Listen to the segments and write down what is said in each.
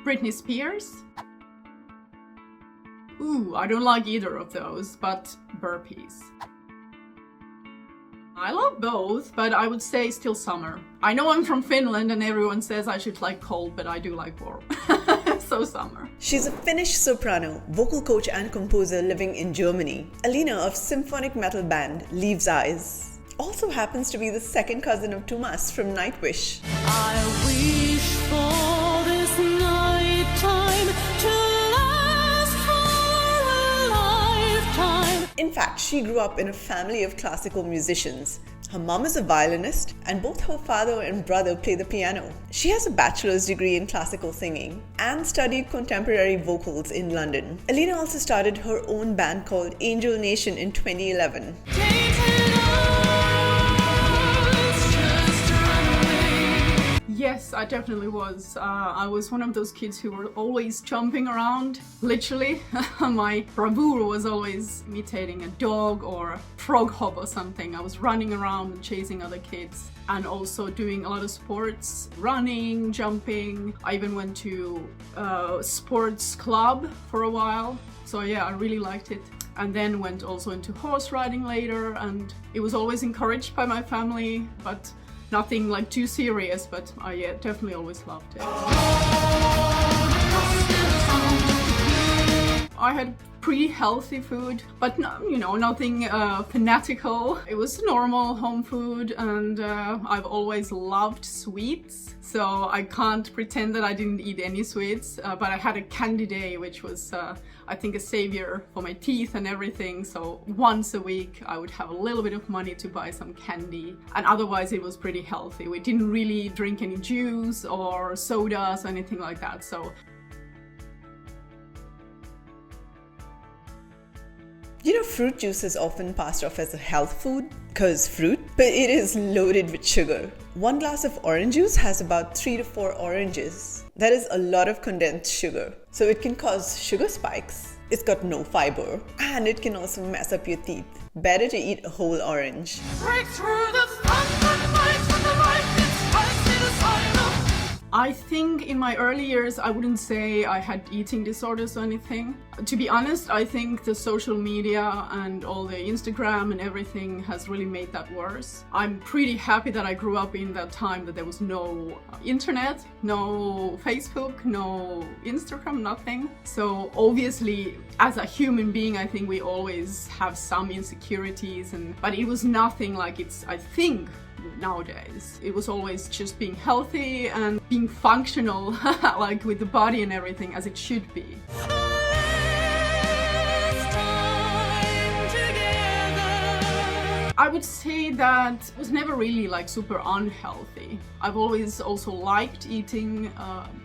Britney Spears. Ooh, I don't like either of those, but burpees. I love both, but I would say still summer. I know I'm from Finland and everyone says I should like cold, but I do like warm. So summer. She's a Finnish soprano, vocal coach and composer living in Germany. Elina of symphonic metal band Leaves Eyes. Also happens to be the second cousin of Thomas from Nightwish. I wish for this nighttime to last for a lifetime. In fact, she grew up in a family of classical musicians. Her mom is a violinist, and both her father and brother play the piano. She has a bachelor's degree in classical singing and studied contemporary vocals in London. Elina also started her own band called Angel Nation in 2011. Yes, I definitely was. I was one of those kids who were always jumping around, literally. My bravura was always imitating a dog or a frog hop or something. I was running around and chasing other kids and also doing a lot of sports, running, jumping. I even went to a sports club for a while. So yeah, I really liked it. And then went also into horse riding later, and it was always encouraged by my family, but nothing like too serious, but I definitely always loved it. I had pretty healthy food, but no, nothing fanatical. It was normal home food, and I've always loved sweets, so I can't pretend that I didn't eat any sweets, but I had a candy day, which was I think a savior for my teeth and everything. So once a week I would have a little bit of money to buy some candy, and otherwise it was pretty healthy. We didn't really drink any juice or sodas or anything like that. So Fruit juice is often passed off as a health food because fruit, but it is loaded with sugar. One glass of orange juice has about 3 to 4 oranges. That is a lot of condensed sugar, so it can cause sugar spikes. It's got no fiber, and it can also mess up your teeth. Better to eat a whole orange. Break through the thunder, fight for the light, it's time to the sign of. I think in my early years, I wouldn't say I had eating disorders or anything. To be honest, I think the social media and all the Instagram and everything has really made that worse. I'm pretty happy that I grew up in that time that there was no internet, no Facebook, no Instagram, nothing. So obviously, as a human being, I think we always have some insecurities, but it was nothing like it's, I think, nowadays. It was always just being healthy and being functional, like with the body and everything as it should be. I would say that it was never really like super unhealthy. I've always also liked eating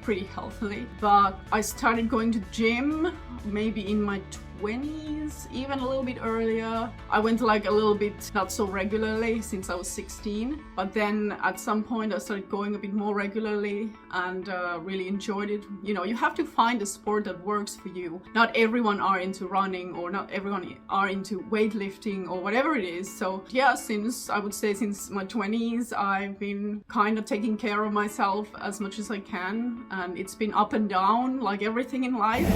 pretty healthily, but I started going to the gym maybe in my 20s, even a little bit earlier. I went like a little bit not so regularly since I was 16, but then at some point I started going a bit more regularly and really enjoyed it. You have to find a sport that works for you. Not everyone are into running, or not everyone are into weightlifting or whatever it is. So yeah, since my 20s, I've been kind of taking care of myself as much as I can, and it's been up and down like everything in life.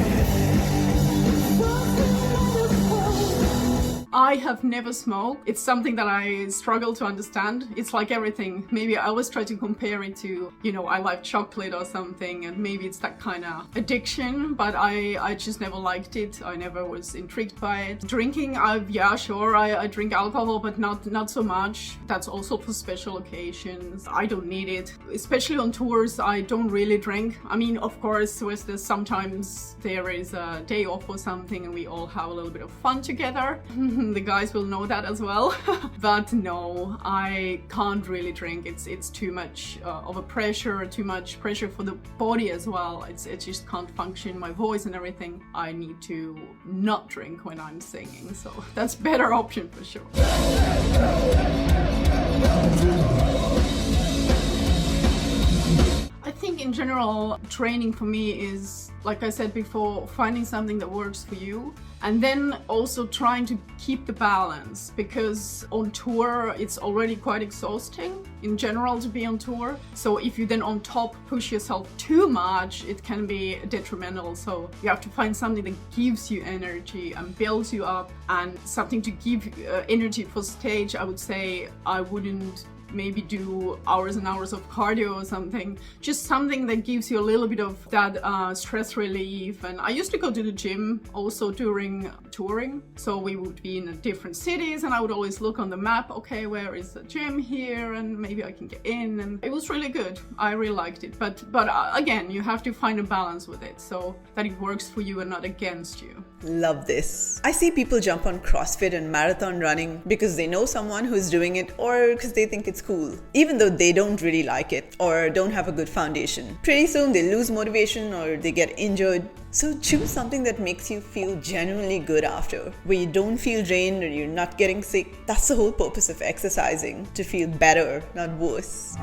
I have never smoked. It's something that I struggle to understand. It's like everything. Maybe I always try to compare it to, I like chocolate or something, and maybe it's that kind of addiction, but I just never liked it. I never was intrigued by it. Drinking, I drink alcohol, but not so much. That's also for special occasions. I don't need it. Especially on tours, I don't really drink. I mean, of course, sometimes there is a day off or something and we all have a little bit of fun together. The guys will know that as well. But no, I can't really drink. It's too much of a pressure, too much pressure for the body as well. It just can't function, my voice and everything. I need to not drink when I'm singing, so that's a better option for sure. I think in general, training for me is, like I said before, finding something that works for you And then also trying to keep the balance, because on tour it's already quite exhausting in general to be on tour. So if you then on top push yourself too much, it can be detrimental. So you have to find something that gives you energy and builds you up, and something to give energy for stage. I would say I wouldn't maybe do hours and hours of cardio or something, just something that gives you a little bit of that stress relief. And I used to go to the gym also during touring, so we would be in different cities and I would always look on the map, okay, where is the gym here, and maybe I can get in, and it was really good. I really liked it, but again, you have to find a balance with it so that it works for you and not against you. Love this. I see people jump on CrossFit and marathon running because they know someone who's doing it, or because they think it's cool, even though they don't really like it or don't have a good foundation. Pretty soon they lose motivation or they get injured. So choose something that makes you feel genuinely good after, where you don't feel drained or you're not getting sick. That's the whole purpose of exercising, to feel better, not worse.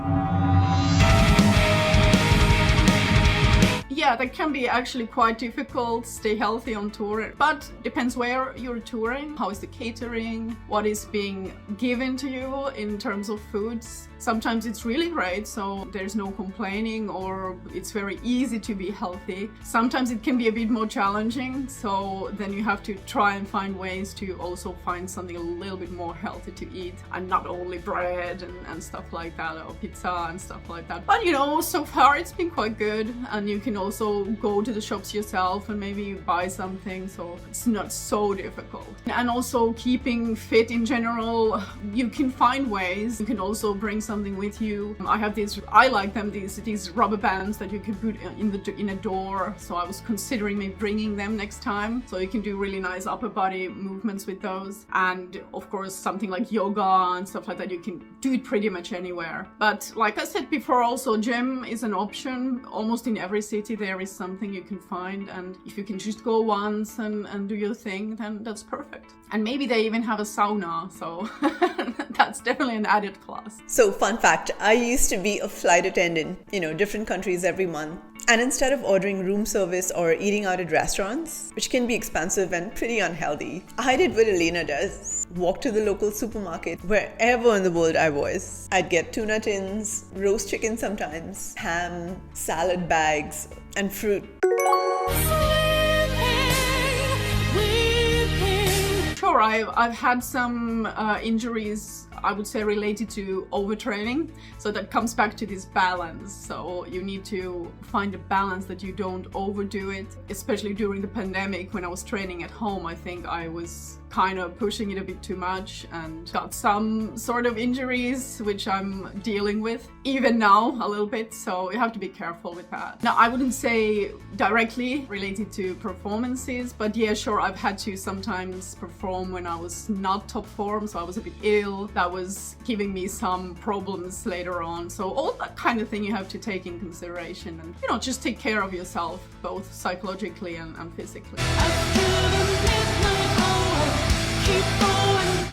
Yeah, that can be actually quite difficult, stay healthy on tour, but depends where you're touring, how is the catering, what is being given to you in terms of foods. Sometimes it's really great, so there's no complaining, or it's very easy to be healthy. Sometimes it can be a bit more challenging, so then you have to try and find ways to also find something a little bit more healthy to eat, and not only bread and stuff like that, or pizza and stuff like that. But you know, so far it's been quite good, and you can also go to the shops yourself and maybe buy something, so it's not so difficult. And also keeping fit in general, you can find ways. You can also bring something with you. I have I like them, these rubber bands that you can put in a door, so I was considering maybe bringing them next time, so you can do really nice upper body movements with those. And of course something like yoga and stuff like that, you can do it pretty much anywhere. But like I said before, also gym is an option. Almost in every city there is something you can find, and if you can just go once and do your thing, then that's perfect. And maybe they even have a sauna, so that's definitely an added class. So fun fact, I used to be a flight attendant, different countries every month. And instead of ordering room service or eating out at restaurants, which can be expensive and pretty unhealthy, I did what Elina does. Walk to the local supermarket wherever in the world I was. I'd get tuna tins, roast chicken sometimes, ham, salad bags, and fruit. Sure, I've had some injuries, I would say, related to overtraining. So that comes back to this balance. So you need to find a balance that you don't overdo it. Especially during the pandemic, when I was training at home, I think I was kind of pushing it a bit too much and got some sort of injuries, which I'm dealing with even now a little bit. So you have to be careful with that. Now, I wouldn't say directly related to performances, but yeah, sure, I've had to sometimes perform when I was not top form. So I was a bit ill. That was giving me some problems later on. So all that kind of thing you have to take in consideration, and just take care of yourself, both psychologically and physically.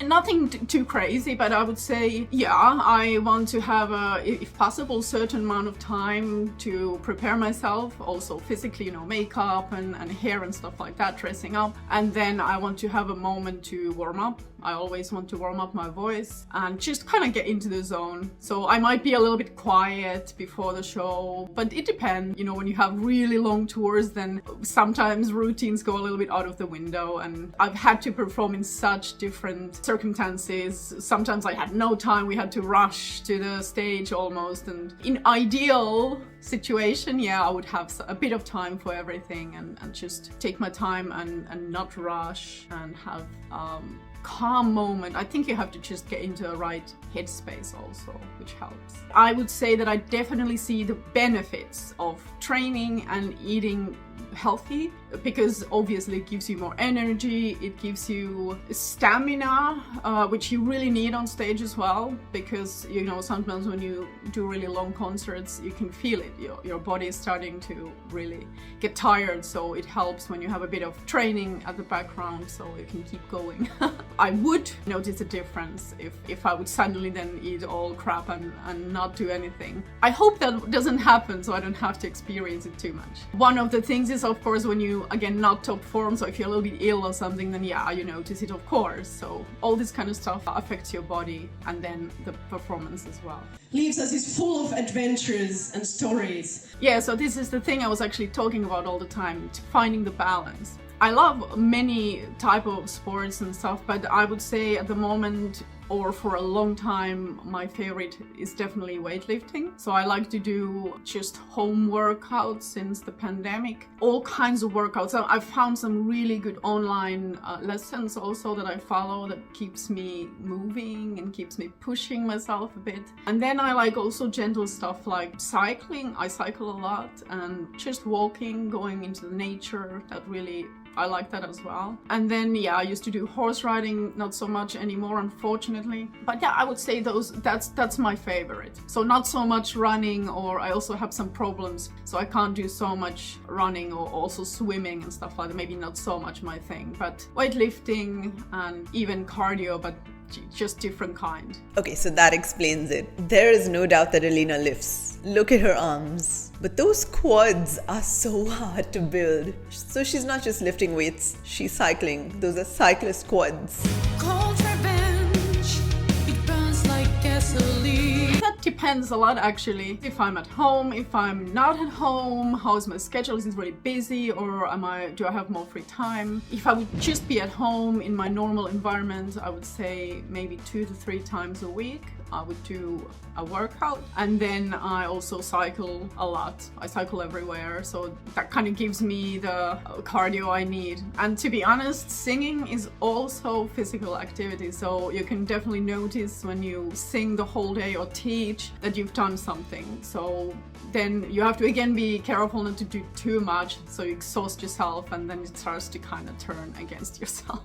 Nothing too crazy, but I would say, yeah, I want to have if possible, certain amount of time to prepare myself, also physically, makeup and hair and stuff like that, dressing up. And then I want to have a moment to warm up. I always want to warm up my voice and just kind of get into the zone. So I might be a little bit quiet before the show, but it depends. When you have really long tours, then sometimes routines go a little bit out of the window, and I've had to perform in such different circumstances. Sometimes I had no time, we had to rush to the stage almost, and in ideal situation, yeah, I would have a bit of time for everything and just take my time and not rush and have calm moment. I think you have to just get into the right headspace also, which helps. I would say that I definitely see the benefits of training and eating healthy, because obviously it gives you more energy, it gives you stamina, which you really need on stage as well, because sometimes when you do really long concerts, you can feel it, your body is starting to really get tired, so it helps when you have a bit of training at the background so you can keep going. I would notice a difference if I would suddenly then eat all crap and not do anything. I hope that doesn't happen, so I don't have to experience it too much. One of the things symptoms is of course when you, again, not top form, so if you're a little bit ill or something, then yeah, you notice it of course. So all this kind of stuff affects your body and then the performance as well. Leaves us is full of adventures and stories. Yeah, so this is the thing I was actually talking about all the time, finding the balance. I love many type of sports and stuff, but I would say at the moment, or for a long time, my favorite is definitely weightlifting. So I like to do just home workouts since the pandemic, all kinds of workouts. So I've found some really good online lessons also that I follow that keeps me moving and keeps me pushing myself a bit. And then I like also gentle stuff like cycling. I cycle a lot, and just walking, going into the nature, that really, I like that as well. And then yeah, I used to do horse riding, not so much anymore, unfortunately. But yeah, I would say that's my favorite. So not so much running, or I also have some problems, so I can't do so much running, or also swimming and stuff like that. Maybe not so much my thing, but weightlifting and even cardio, but just different kind. Okay, so that explains it. There is no doubt that Elina lifts. Look at her arms. But those quads are so hard to build. So she's not just lifting weights, she's cycling. Those are cyclist quads. Cold revenge, it burns like gasoline. That depends a lot actually. If I'm at home, if I'm not at home, how's my schedule? Is it really busy, or do I have more free time? If I would just be at home in my normal environment, I would say maybe 2 to 3 times a week I would do a workout. And then I also cycle a lot. I cycle everywhere, so that kind of gives me the cardio I need. And to be honest, singing is also physical activity, so you can definitely notice when you sing the whole day or teach that you've done something. So then you have to again be careful not to do too much, so you exhaust yourself, and then it starts to kind of turn against yourself.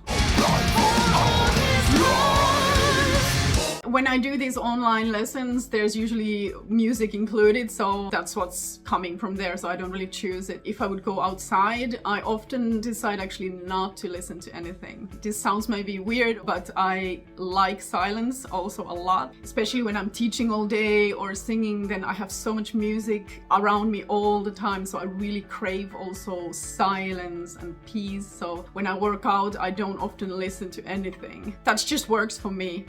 When I do these online lessons, there's usually music included, so that's what's coming from there, so I don't really choose it. If I would go outside, I often decide actually not to listen to anything. This sounds maybe weird, but I like silence also a lot, especially when I'm teaching all day or singing. Then I have so much music around me all the time, so I really crave also silence and peace. So when I work out, I don't often listen to anything. That just works for me.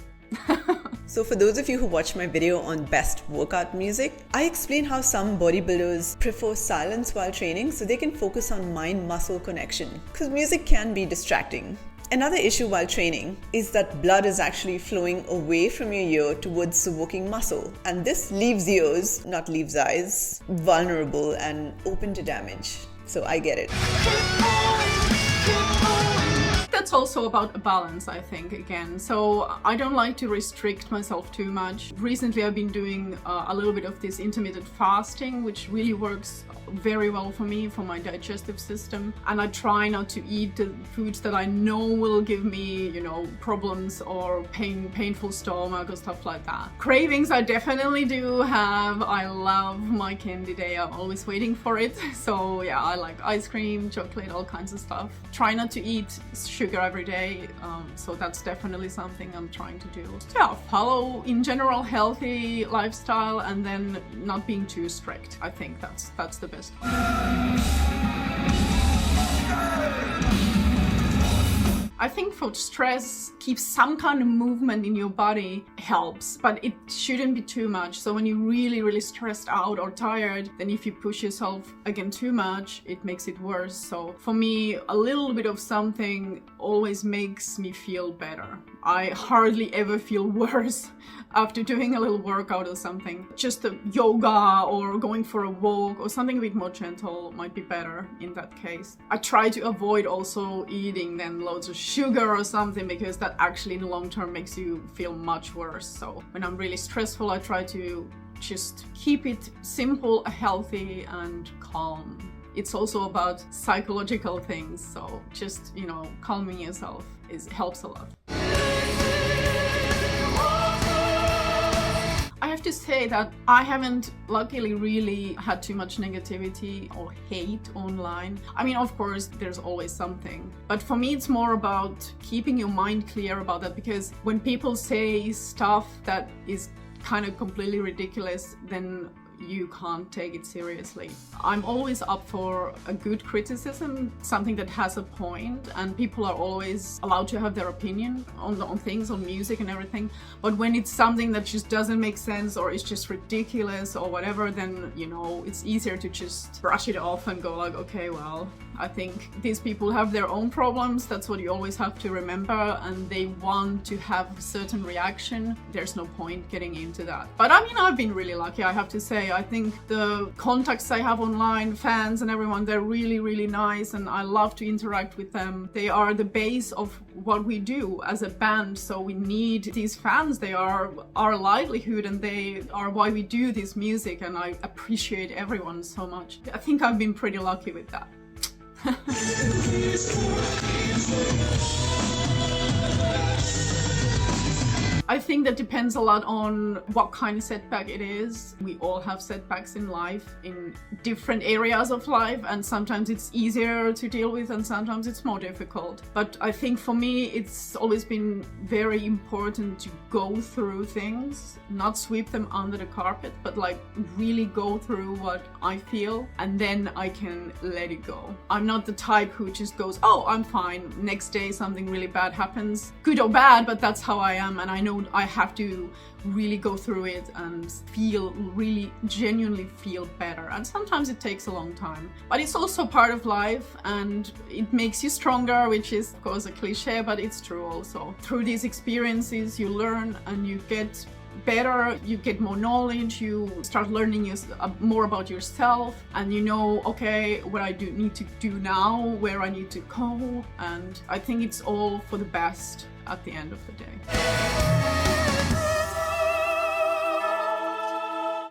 So for those of you who watch my video on best workout music, I explain how some bodybuilders prefer silence while training so they can focus on mind-muscle connection, because music can be distracting. Another issue while training is that blood is actually flowing away from your ear towards the working muscle, and this leaves ears, not leaves eyes, vulnerable and open to damage. So I get it. That's also about a balance, I think, again. So I don't like to restrict myself too much. Recently I've been doing a little bit of this intermittent fasting, which really works very well for me, for my digestive system. And I try not to eat the foods that I know will give me, problems or painful stomach or stuff like that. Cravings I definitely do have. I love my candy day. I'm always waiting for it. So yeah, I like ice cream, chocolate, all kinds of stuff. Try not to eat sugar every day, so that's definitely something I'm trying to do. Yeah, follow in general healthy lifestyle, and then not being too strict. I think that's the best. I think for stress, keep some kind of movement in your body helps, but it shouldn't be too much. So when you're really, really stressed out or tired, then if you push yourself again too much, it makes it worse. So for me, a little bit of something always makes me feel better. I hardly ever feel worse after doing a little workout or something. Just a yoga or going for a walk or something a bit more gentle might be better in that case. I try to avoid also eating then loads of sugar or something, because that actually in the long term makes you feel much worse. So when I'm really stressful, I try to just keep it simple, healthy and calm. It's also about psychological things, so just, calming yourself helps a lot. I have to say that I haven't luckily really had too much negativity or hate online. I mean, of course, there's always something. But for me, it's more about keeping your mind clear about that, because when people say stuff that is kind of completely ridiculous, then you can't take it seriously. I'm always up for a good criticism, something that has a point, and people are always allowed to have their opinion on things, on music and everything. But when it's something that just doesn't make sense or is just ridiculous or whatever, then, you know, it's easier to just brush it off and go like, okay, well, I think these people have their own problems. That's what you always have to remember, and they want to have a certain reaction. There's no point getting into that. But I mean, I've been really lucky, I have to say. I think the contacts I have online, fans and everyone, they're really, really nice, and I love to interact with them. They are the base of what we do as a band, so we need these fans. They are our livelihood, and they are why we do this music, and I appreciate everyone so much. I think I've been pretty lucky with that. I think that depends a lot on what kind of setback it is. We all have setbacks in life, in different areas of life, and sometimes it's easier to deal with and sometimes it's more difficult. But I think for me, it's always been very important to go through things, not sweep them under the carpet, but like really go through what I feel, and then I can let it go. I'm not the type who just goes, oh, I'm fine. Next day something really bad happens, good or bad, but that's how I am, and I know I have to really go through it and really genuinely feel better. And sometimes it takes a long time, but it's also part of life and it makes you stronger, which is of course a cliche, but it's true also. Through these experiences you learn and you get better, you get more knowledge, you start learning more about yourself, and you know, okay, what I need to do now, where I need to go, and I think it's all for the best at the end of the day.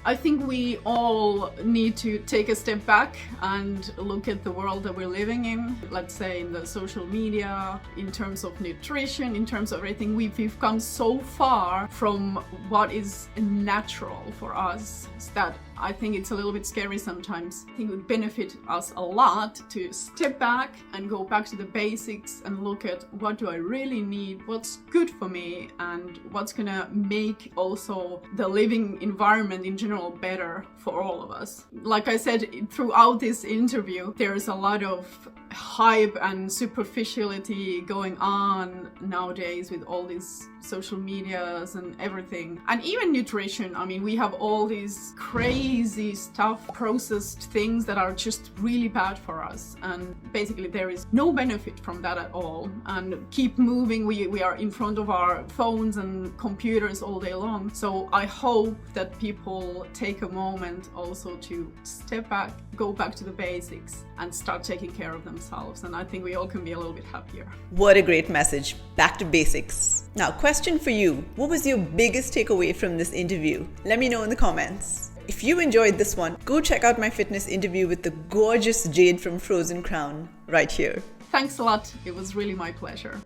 I think we all need to take a step back and look at the world that we're living in. Let's say in the social media, in terms of nutrition, in terms of everything, we've come so far from what is natural for us that I think it's a little bit scary sometimes. I think it would benefit us a lot to step back and go back to the basics and look at what do I really need, what's good for me, and what's gonna make also the living environment in general better for all of us. Like I said, throughout this interview, there's a lot of hype and superficiality going on nowadays with all these social medias and everything, and even nutrition. I mean, we have all these crazy stuff, processed things that are just really bad for us, and basically there is no benefit from that at all. And keep moving, we are in front of our phones and computers all day long. So I hope that people take a moment also to step back, go back to the basics, and start taking care of themselves, and I think we all can be a little bit happier. What a great message. Back to basics. Now, question for you. What was your biggest takeaway from this interview? Let me know in the comments. If you enjoyed this one, go check out my fitness interview with the gorgeous Jade from Frozen Crown right here. Thanks a lot. It was really my pleasure.